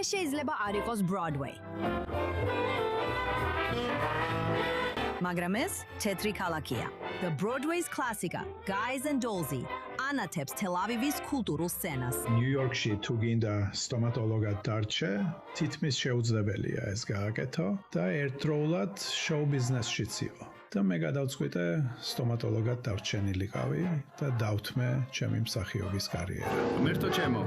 ეს შეიძლება არ იყოს Broadway. მაგრამ ეს თეთრი ქალაქია. The Broadway's კლასიკა, Guys and Dolls-ი ანათებს თელ-ავივის კულტურულ სცენას. ნიუ-იორკში თუ გინდა სტომატოლოგად დარჩე, თითქმის შეუძლებელია ეს გააკეთო და ერთდროულად შოუ ბიზნესშიც იყო. და მე გადავწყვიტე სტომატოლოგად დარჩენილიყავი და დავთმე ჩემი მსახიობის კარიერა. მერტო ჩემო.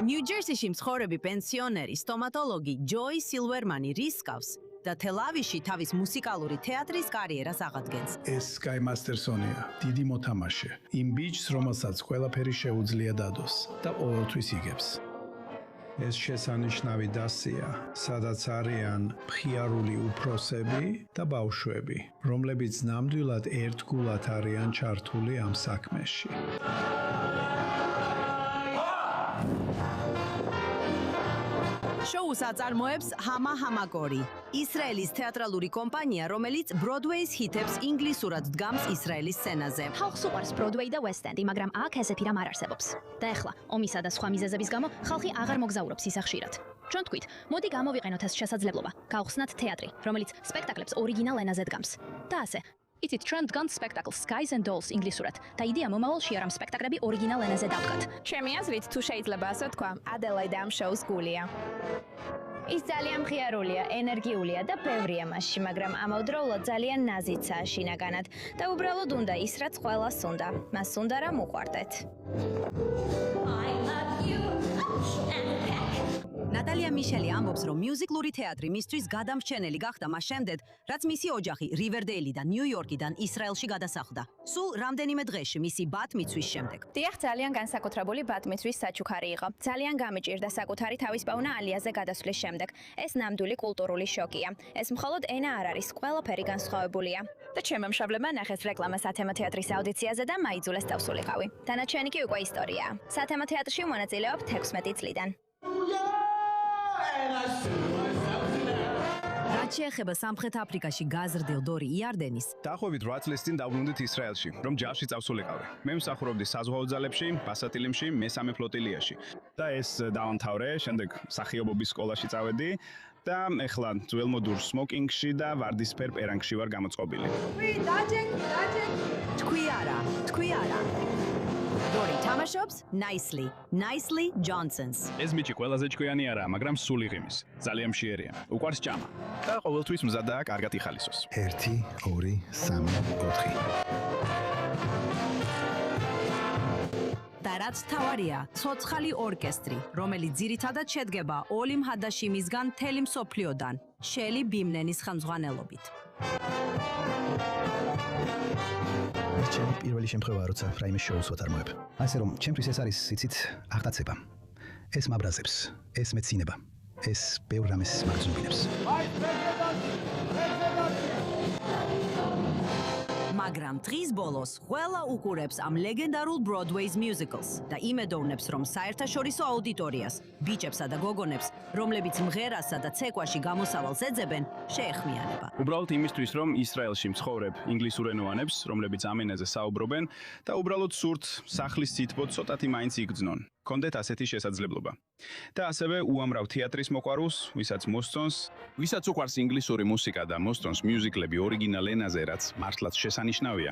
ნიუ-ჯერსიში მცხოვრები პენსიონერი სტომატოლოგი ჯოი სილვერმანი რისკავს და თელ-ავივში თავის მუსიკალური თეატრის კარიერას აღადგენს. ეს სკაი მასტერსონია, დიდი მოთამაშე. იმ ბიჭს, რომელსაც ყველაფერი შეუძლია დადოს და ყოველთვის იგებს. ეს შესანიშნავი დასია, სადაც არიან მხიარული უფროსები და ბავშვები, რომლებიც ნამდვილად ერთგულად არიან ჩართული ამ საქმეში. შოუს აწარმოებს ჰამა ჰამაკორი, ისრაელის თეატრალური კომპანია, რომელიც Broadway-ს ჰიტებს ინგლისურად დგამს ისრაელის სცენაზე. ხალხს უყვარს Broadway და West End, მაგრამ აქ ესეთი რამ არ არსებობს. და ეხლა, ომისა და სხვა მიზეზების გამო, ხალხი აღარ მოგზაურობს ისე ხშირად. ჩვენ თქვით, მოდი გამოვიყენოთ ეს შესაძლებლობა, გავხსნათ თეატრი, რომელიც სპექტაკლებს ორიგინალ ენაზე დგამს. და ასე. იცით, ჩვენ დგამთ სპექტაკლს Guys and Dolls ინგლისურად და იდეა მომავალში ამ სპექტაკლები ორიგინალ ენაზე დავდგათ. ჩემი აზრით, თუ შეიძლება ასე თქვა, ადელაიდ ამ შოუს გულია. ის ძალიან მხიარულია, ენერგიულია და ბევრია მასში, მაგრამ ამავდროულად ძალიან ნაზიცაა შინაგანად და უბრალოდ უნდა ის, რაც ყველას უნდა. მას უნდა რა მოყვარდეთ. ნატალია მიშელი ამბობს, რომ მიუზიკლური თეატრი მისთვის გადამრჩენელი გახდა მას შემდეგ, რაც მისი ოჯახი რივერდეილიდან, ნიუ-იორკიდან ისრაელში გადასახლდა. სულ რამდენიმე დღეში მისი ბატ-მიცვის შემდეგ. დიახ, ძალიან განსაკუთრებული ბატ-მიცვის საჩუქარი იყო. ძალიან გამიჭირდა საკუთარი თავისπოვნა ალიაზე გადასვლის შემდეგ. ეს ნამდვილი კულტურული შოკია. ეს მხოლოდ ენა არ არის, ყველაფერი განსხვავებულია. და ჩემმა მშობლებმა ნახეს რეკლამა სათემო თეატრის აუდიციაზე და მაიძულეს დავსულიყავი. დანარჩენი კი უკვე ისტორიაა. სათემო თეატრში მონაწილეობ 16 წლიდან. რაც შეეხება სამხრეთ აფრიკაში გაზრდილ დორი იარდენის, დაახლოებით 8 წლის წინ დავბრუნდით ისრაელში, რომ ჯარში წავსულიყავი. მე მსახურობდი საზღვაო ძალებში, ბასატილიმში, მესამე ფლოტილიაში. და ეს დავამთავრე, შემდეგ მსახიობობის სკოლაში წავედი და ეხლა ძველმოდურ სმოკინგში და ვარდისფერ პერანგში ვარ გამოწყობილი. თქვი არა. დორი თამაშობს Nicely Johnsons. ეს მიჩი ყველაზე ჭკვიანი არაა, მაგრამ სულ იღიმის. ძალიან მშიერია. უყვარს ჭამა და ყოველთვის მზადაა კარგად იხალისოს. 1 2 3 4 და რაც თავარია, ცოცხალი ორკესტრი, რომელიც ძირითადად შედგება ოლი მჰადაშიმისგან მთელი მსოფლიოდან, შელი ბიმნენის ხელმძღვანელობით. ჩემი პირველი შემთხვევაა, როცა რაიმე შოუს ვათარმოებ. ასე რომ, ჩემთვის ეს არის, იცით, აღტაცება. ეს მაბრაზებს, ეს მეცინება, ეს ბევრ რამეს მაგზნობინებს. მაგრამ დღის ბოლოს ყველა უყურებს ამ ლეგენდარულ Broadway-ს musicals და იმედოვნებს, რომ საერთაშორისო აუდიტორიას, ბიჭებსა და გოგონებს, რომლებიც მღერასა და ცეკვაში გამოსავალს ეძებენ, შეეხმიანება. უბრალოდ იმისთვის, რომ ისრაელში მცხოვრებ ინგლისურენოვანებს, რომლებიც ამ ენაზე საუბრობენ და უბრალოდ სურთ სახლის სითბო ცოტათი მაინც იგრძნონ. კონდეთ ასეთი შესაძლებლობა. და ასევე უამრავ თეატრის მოყვარულს, ვისაც მოსწონს, ვისაც უყვარს ინგლისური მუსიკა და მოსწონს მიუზიკლები ორიგინალ ენაზე, რაც მართლაც შესანიშნავია.